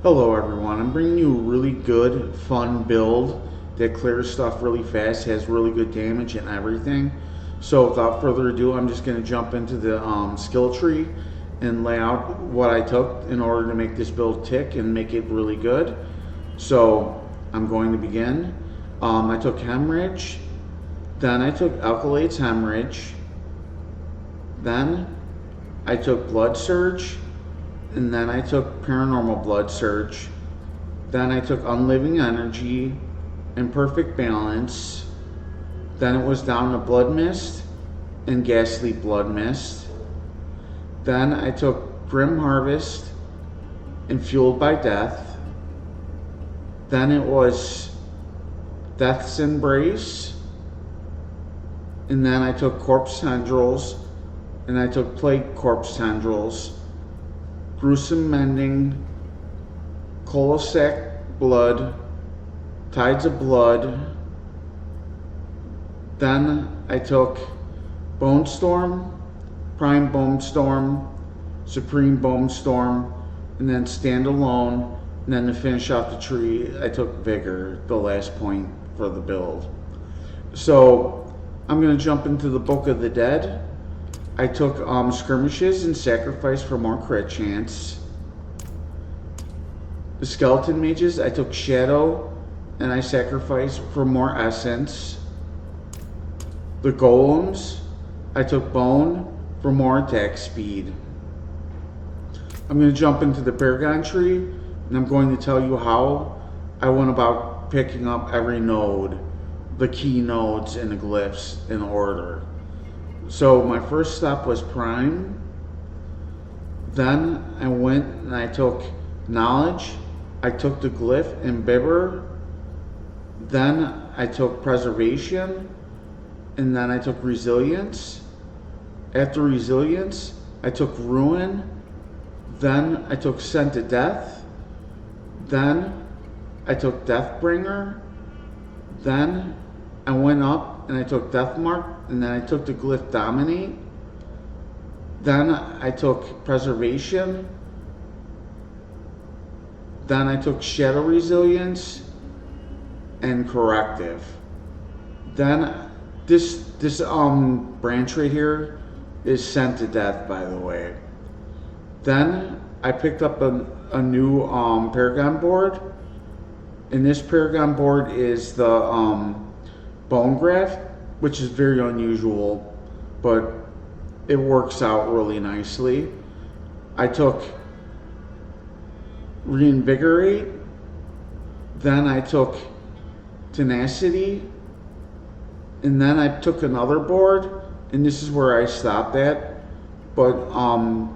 Hello everyone, I'm bringing you a really good, fun build that clears stuff really fast, has really good damage and everything. So without further ado, I'm just going to jump into the skill tree and lay out what I took in order to make this build tick and make it really good. So I'm going to begin. I took Hemorrhage, then I took Acolyte's Hemorrhage, then I took Blood Surge, and then I took Paranormal Blood Surge, then I took Unliving Energy, Imperfectly Balanced, then it was down to Blood Mist and Ghastly Blood Mist, then I took Grim Harvest and Fueled by Death, then it was Death's Embrace, and then I took Corpse Tendrils, and I took Plague Corpse Tendrils, Gruesome Mending, Coalescad Blood, Tides of Blood. Then I took Bone Storm, Prime Bone Storm, Supreme Bone Storm, and then Standalone. And then to finish off the tree, I took Vigor, the last point for the build. So I'm going to jump into the Book of the Dead. I took Skirmishes and Sacrificed for more crit chance. The Skeleton Mages, I took Shadow and I sacrificed for more essence. The Golems, I took Bone for more attack speed. I'm going to jump into the Paragon tree and I'm going to tell you how I went about picking up every node, the key nodes and the glyphs in order. So my first stop was Prime, then I went and I took Knowledge, I took the Glyph Imbiber, then I took Preservation, and then I took Resilience. After Resilience, I took Ruin, then I took Scent to Death, then I took Deathbringer, then I went up and I took Deathmark, and then I took the Glyph Dominate, then I took Preservation, then I took Shadow Resilience and Corrective. Then this branch right here is Scent to Death, by the way. Then I picked up a new Paragon board, and this Paragon board is the Bone Graft, which is very unusual, but it works out really nicely. I took Reinvigorate, then I took Tenacity, and then I took another board, and this is where I stopped at, but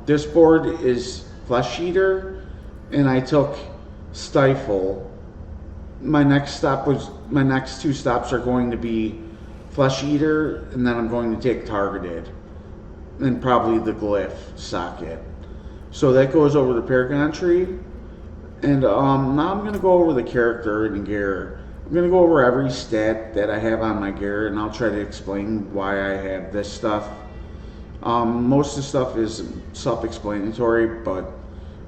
this board is Flesh Eater, and I took Stifle. My next two stops are going to be Flesh Eater, and then I'm going to take Targeted, and probably the Glyph Socket. So that goes over the Paragon tree, and now I'm going to go over the character and the gear. I'm going to go over every stat that I have on my gear, and I'll try to explain why I have this stuff. Most of the stuff is self-explanatory, but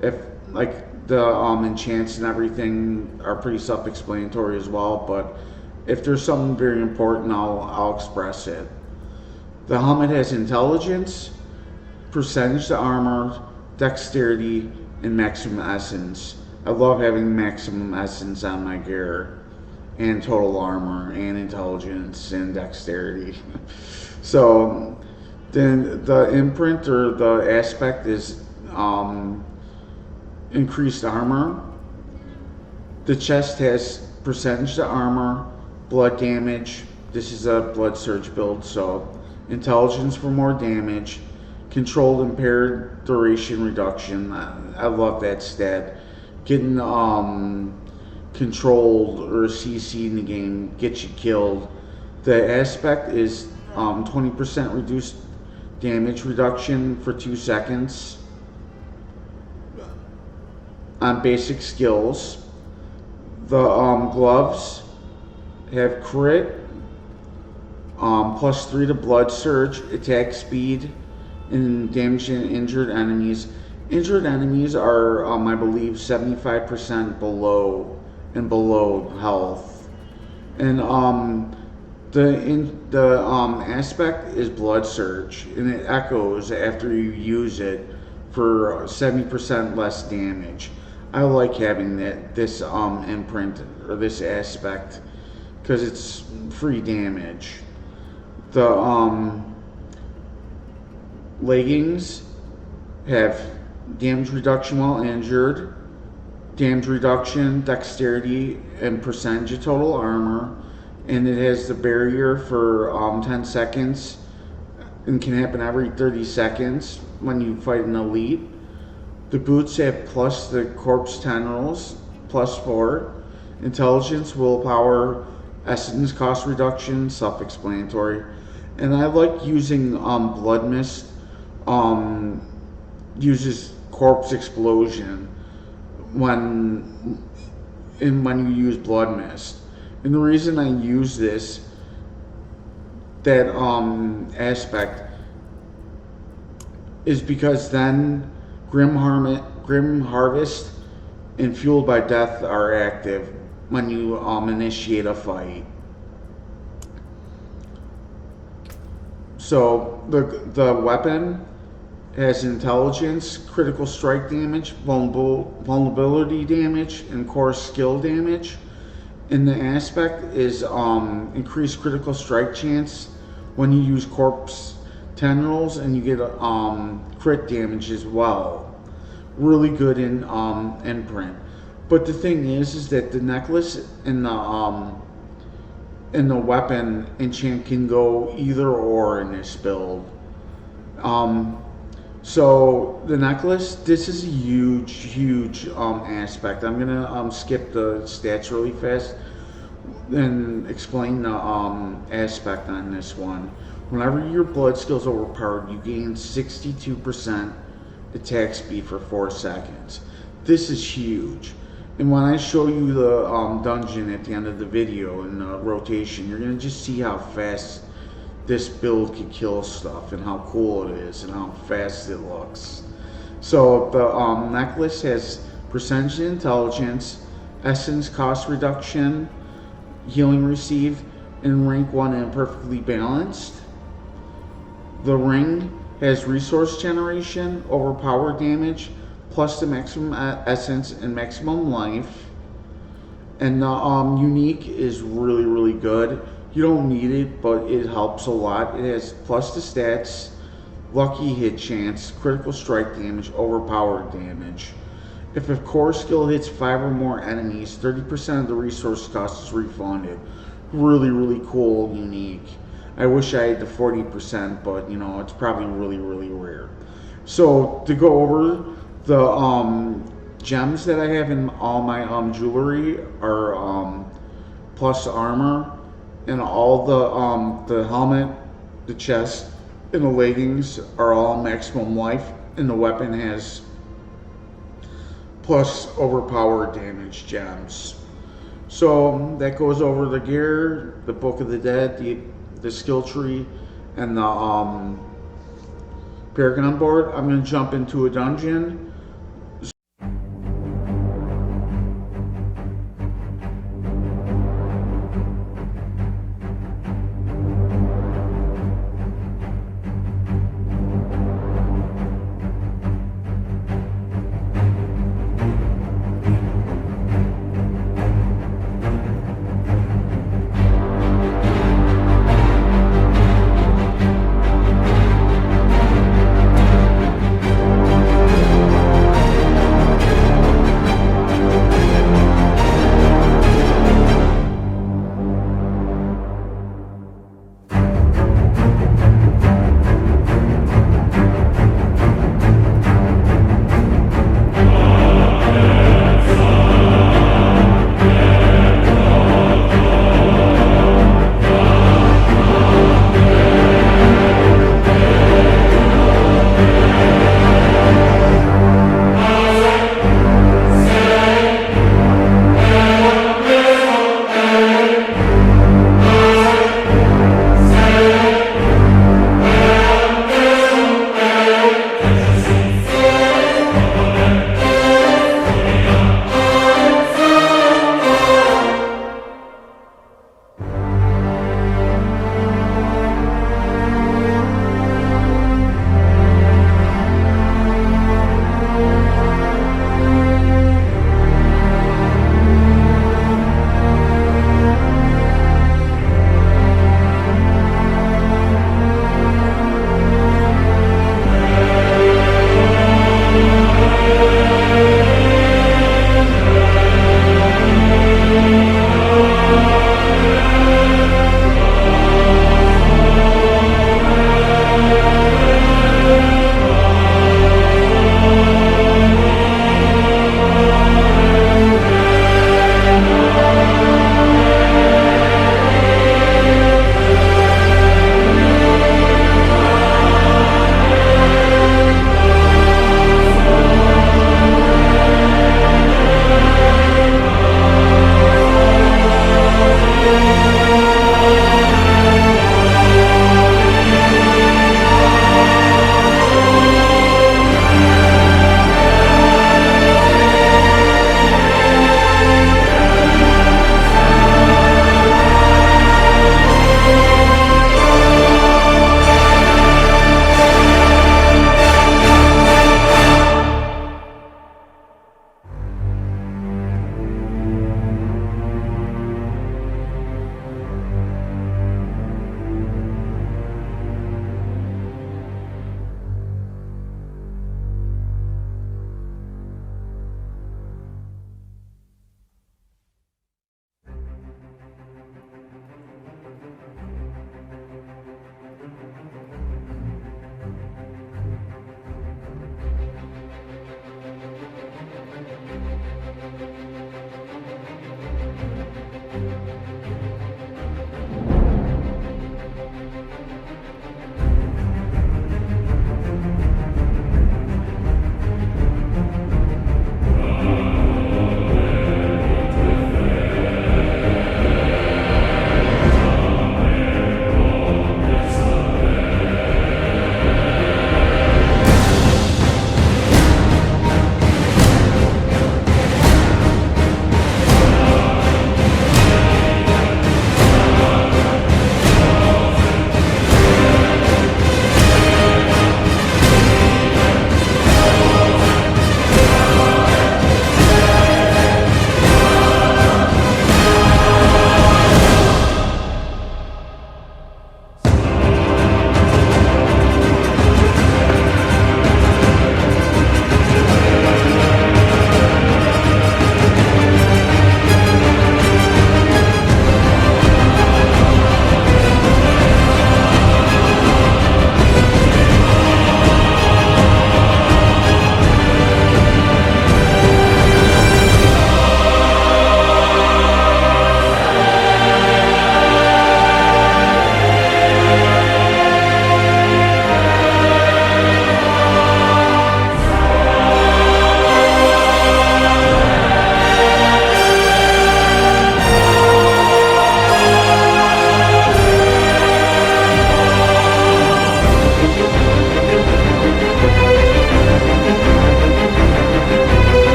if like the enchants and everything are pretty self-explanatory as well, but if there's something very important, I'll express it. The helmet has intelligence, percentage to armor, dexterity, and maximum essence. I love having maximum essence on my gear, and total armor, and intelligence, and dexterity. So then the imprint or the aspect is increased armor. The chest has percentage to armor, blood damage. This is a blood surge build, so intelligence for more damage, controlled impaired duration reduction. I love that stat. Getting controlled or CC in the game gets you killed. The aspect is 20% reduced damage reduction for 2 seconds on basic skills. The gloves have crit, +3 to blood surge, attack speed, and damage injured enemies, Injured enemies are, I believe, 75% below health, and the aspect is Blood Surge, and it echoes after you use it for 70% less damage. I like having this imprint or this aspect because it's free damage. The leggings have damage reduction while injured, damage reduction, dexterity, and percentage of total armor, and it has the barrier for 10 seconds and can happen every 30 seconds when you fight an elite. The boots have plus the corpse tendrils, +4, intelligence, willpower, essence cost reduction, self-explanatory. And I like using Blood Mist, uses corpse explosion when you use Blood Mist. And the reason I use that aspect is because then Grim Harvest and Fueled by Death are active when you initiate a fight. So the weapon has intelligence, critical strike damage, vulnerability damage, and core skill damage. And the aspect is increased critical strike chance when you use corpse tendrils, and you get crit damage as well. Really good in imprint. But the thing is that the necklace and the weapon enchant can go either or in this build. So the necklace, this is a huge aspect. I'm gonna skip the stats really fast and explain the aspect on this one. Whenever your blood skill is overpowered, you gain 62% attack speed for 4 seconds. This is huge. And when I show you the dungeon at the end of the video in the rotation, you're gonna just see how fast this build can kill stuff and how cool it is and how fast it looks. So the necklace has percentage intelligence, essence cost reduction, healing received, and rank 1 imperfectly balanced. The ring has resource generation, overpower damage, plus the maximum essence and maximum life. And the unique is really good. You don't need it, but it helps a lot. It has plus the stats, lucky hit chance, critical strike damage, overpower damage. If a core skill hits 5 or more enemies, 30% of the resource cost is refunded. Really cool, unique. I wish I had the 40%, but you know, it's probably really rare. So to go over the gems that I have in all my jewelry are plus armor, and all the helmet, the chest, and the leggings are all maximum life, and the weapon has plus overpower damage gems. So that goes over the gear, the Book of the Dead, the skill tree, and the Paragon board. I'm going to jump into a dungeon